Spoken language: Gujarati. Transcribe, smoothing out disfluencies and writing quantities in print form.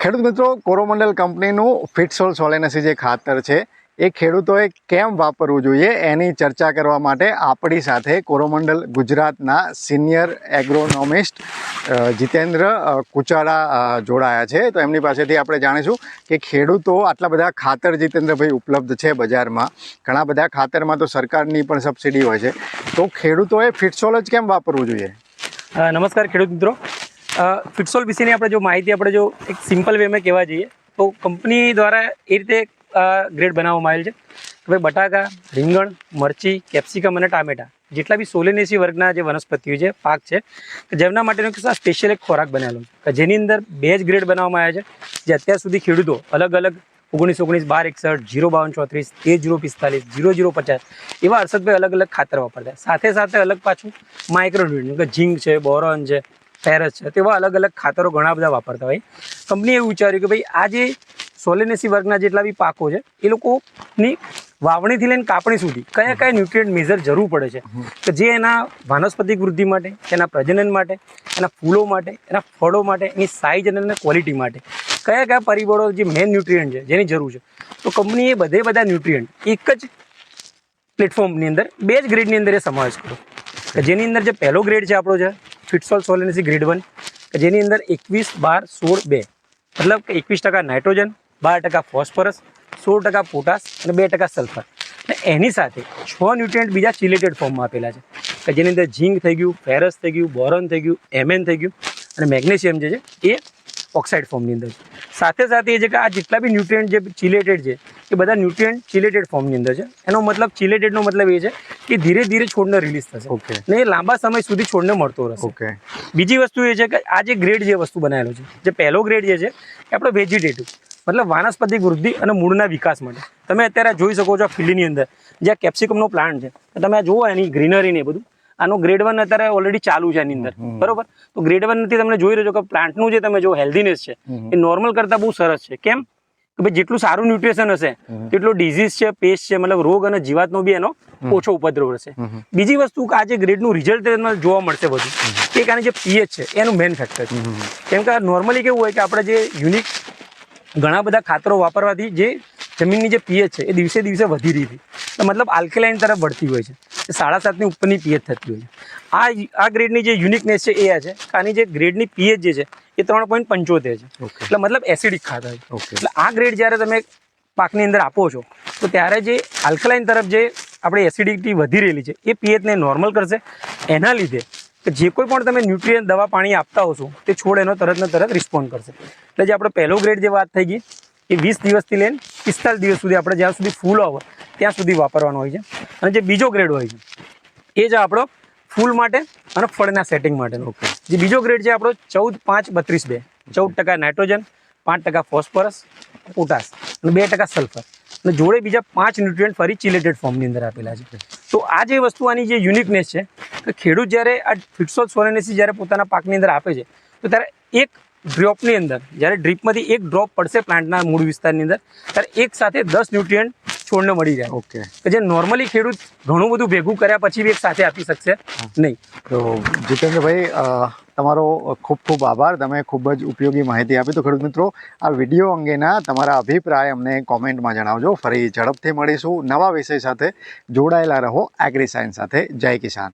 ખેડૂત મિત્રો, કોરોમંડલ કંપનીનું ફિટસોલ સોલેનસી જે ખાતર છે એ ખેડૂતોએ કેમ વાપરવું જોઈએ એની ચર્ચા કરવા માટે આપણી સાથે કોરોમંડલ ગુજરાતના સિનિયર એગ્રોનોમિસ્ટ જીતેન્દ્ર કુચાડા જોડાયા છે. તો એમની પાસેથી આપણે જાણીશું કે ખેડૂતો આટલા બધા ખાતર જીતેન્દ્રભાઈ ઉપલબ્ધ છે બજારમાં. ઘણા બધા ખાતરમાં તો સરકારની પણ સબસિડી હોય છે, તો ખેડૂતોએ ફિટસોલ જ કેમ વાપરવું જોઈએ? નમસ્કાર ખેડૂત મિત્રો. ફિટસોલ વિશેની આપણે જો માહિતી આપણે જો એક સિમ્પલ વેમાં કહેવા જઈએ તો કંપની દ્વારા એ રીતે ગ્રેડ બનાવવામાં આવેલ છે કે ભાઈ બટાકા, રીંગણ, મરચી, કેપ્સિકમ અને ટામેટા જેટલા બી સોલેનેસી વર્ગના જે વનસ્પતિઓ છે, પાક છે, જેમના માટેનો સ્પેશિયલ એક ખોરાક બનાવેલો છે જેની અંદર 2 જ ગ્રેડ બનાવવામાં આવ્યા છે. જે અત્યાર સુધી ખેડૂતો અલગ અલગ 1919, 1261, 05234, 13045, 0050 એવા હર્ષદભાઈ અલગ અલગ ખાતર વાપરતા. સાથે સાથે અલગ પાછું માઇક્રોન્યુટ્રિયન્ટ કે ઝીંક છે, બોરોન છે, ફેરસ છે, તેવા અલગ અલગ ખાતરો ઘણા બધા વાપરતા હોય. કંપનીએ એવું વિચાર્યું કે ભાઈ આ જે સોલેનેસી વર્ગના જેટલા બી પાકો છે એ લોકોની વાવણીથી લઈને કાપણી સુધી કયા કયા ન્યુટ્રિયન્ટ મેજર જરૂર પડે છે કે જે એના વાનસ્પતિક વૃદ્ધિ માટે, એના પ્રજનન માટે, એના ફૂલો માટે, એના ફળો માટે, એની સાઇઝ અને એના ક્વોલિટી માટે કયા કયા પરિબળો જે મેઇન ન્યુટ્રિયન્ટ છે જેની જરૂર છે. તો કંપનીએ બધા ન્યુટ્રિયન્ટ એક જ પ્લેટફોર્મની અંદર 2 જ ગ્રેડની અંદર એ સમાવેશ કર્યો. જેની અંદર જે પહેલો ગ્રેડ છે આપણો છે ફિટસોલ સોલેનસી ગ્રેડ 1, જેની અંદર 21, 12, 16, 2 મતલબ કે 21% નાઇટ્રોજન, 12% ફોસ્ફરસ, 16% પોટાશ અને 2% સલ્ફર. અને એની સાથે 6 ન્યુટ્રિયન્ટ બીજા ચિલેટેડ ફોર્મમાં આપેલા છે કે જેની અંદર ઝીંક થઈ ગયું, ફેરસ થઈ ગયું, બોરોન થઈ ગયું, એમએન થઈ ગયું અને મેગ્નેશિયમ જે છે એ ઓક્સાઇડ ફોર્મની અંદર છે. સાથે સાથે એ છે કે આ જેટલા બી ન્યુટ્રિયન્ટ જે ચિલેટેડ છે એ બધા ન્યુટ્રિયન્ટ ચિલેટેડ ફોર્મની અંદર છે. એનો મતલબ ચિલેટેડનો મતલબ એ છે કે ધીરે ધીરે છોડને રિલીઝ થશે ને એ લાંબા સમય સુધી છોડને મળતો રહેશે. બીજી વસ્તુ એ છે કે આ જે ગ્રેડ જે વસ્તુ બનાવેલો છે, જે પહેલો ગ્રેડ જે છે એ આપણો વેજીટેટિવ મતલબ વાનસ્પતિક વૃદ્ધિ અને મૂળના વિકાસ માટે. તમે અત્યારે જોઈ શકો છો ફિલ્ડની અંદર જે આ કેપ્સિકમનો પ્લાન્ટ છે, તમે આ જુઓ એની ગ્રીનરી ને બધું, આનો ગ્રેડ 1 અત્યારે ઓલરેડી ચાલુ છે એની અંદર, બરોબર. તો ગ્રેડ 1 થી તમને જોઈ રહ્યો છો કે પ્લાન્ટનું જે તમે જો હેલ્ધીનેસ છે એ નોર્મલ કરતાં બહુ સરસ છે. કેમ કે ભાઈ જેટલું સારું ન્યુટ્રિશન હશે તેટલો ડિઝીઝ છે, પેસ્ટ છે, મતલબ રોગ અને જીવાતનો બી એનો ઓછો ઉપદ્રવ રહેશે. બીજી વસ્તુ કે આ જે ગ્રેડનું રિઝલ્ટ જોવા મળશે બધું, એક આની જે પીએચ છે એનું મેઇન ફેક્ટર છે. કેમ કે નોર્મલી કેવું હોય કે આપણે જે યુનિક ઘણા બધા ખાતરો વાપરવાથી જે જમીનની જે પીએચ છે એ દિવસે દિવસે વધી રહી હતી, મતલબ આલ્કેલાઇન તરફ વળતી હોય છે. 7.5ની ઉપરની પીએચ થતી હોય છે. આ ગ્રેડની જે યુનિકનેસ છે એ આ છે કે આની જે ગ્રેડની પીએચ જે છે એ 3.75 છે. એટલે મતલબ એસિડિક ખાતર છે. એટલે આ ગ્રેડ જ્યારે તમે પાકની અંદર આપો છો તો ત્યારે જે આલ્કલાઇન તરફ જે આપણે એસિડિટી વધી રહેલી છે એ પીએચને નોર્મલ કરશે. એના લીધે કે જે કોઈ પણ તમે ન્યુટ્રિયન્ટ દવા પાણી આપતા હશો તે છોડ એનો તરત ને તરત રિસ્પોન્ડ કરશે. એટલે જે આપણો પહેલો ગ્રેડ જે વાત થઈ ગઈ એ 20 દિવસથી લઈને 45 દિવસ સુધી આપણે જ્યાં સુધી ફૂલ આવે ત્યાં સુધી વાપરવાનો હોય છે. અને જે બીજો ગ્રેડ હોય છે એ જ આપણો ફૂલ માટે અને ફળના સેટિંગ માટેનો. જે બીજો ગ્રેડ છે આપણો 14, 5, 32, 2 14% નાઇટ્રોજન, 5% ફોસ્ફરસ, પોટાશ અને 2% સલ્ફર અને જોડે બીજા 5 ન્યુટ્રિયન્ટ ફરી ચિલેટેડ ફોર્મની અંદર આપેલા છે. તો આ જે વસ્તુ આની જે યુનિકનેસ છે કે ખેડૂત જ્યારે આ ફિટસોલ સોલેનેસી જ્યારે પોતાના પાકની અંદર આપે છે તો ત્યારે એક ડ્રોપની અંદર જ્યારે ડ્રીપમાંથી એક ડ્રોપ પડશે પ્લાન્ટના મૂળ વિસ્તારની અંદર ત્યારે એક સાથે 10 ન્યુટ્રિયન્ટ છોડને મળી જાય. કે જે નોર્મલી ખેડૂત ઘણું બધું ભેગું કર્યા પછી બી એક સાથે આપી શકશે નહીં. તો જીતેન્દ્રભાઈ, તમારો ખૂબ ખૂબ આભાર. તમે ખૂબ જ ઉપયોગી માહિતી આપી. તો ખેડૂત મિત્રો, આ વિડીયો અંગેના તમારા અભિપ્રાય અમને કોમેન્ટમાં જણાવજો. ફરી ઝડપથી મળીશું નવા વિષય સાથે. જોડાયેલા રહો એગ્રી સાયન્સ સાથે. જય કિસાન.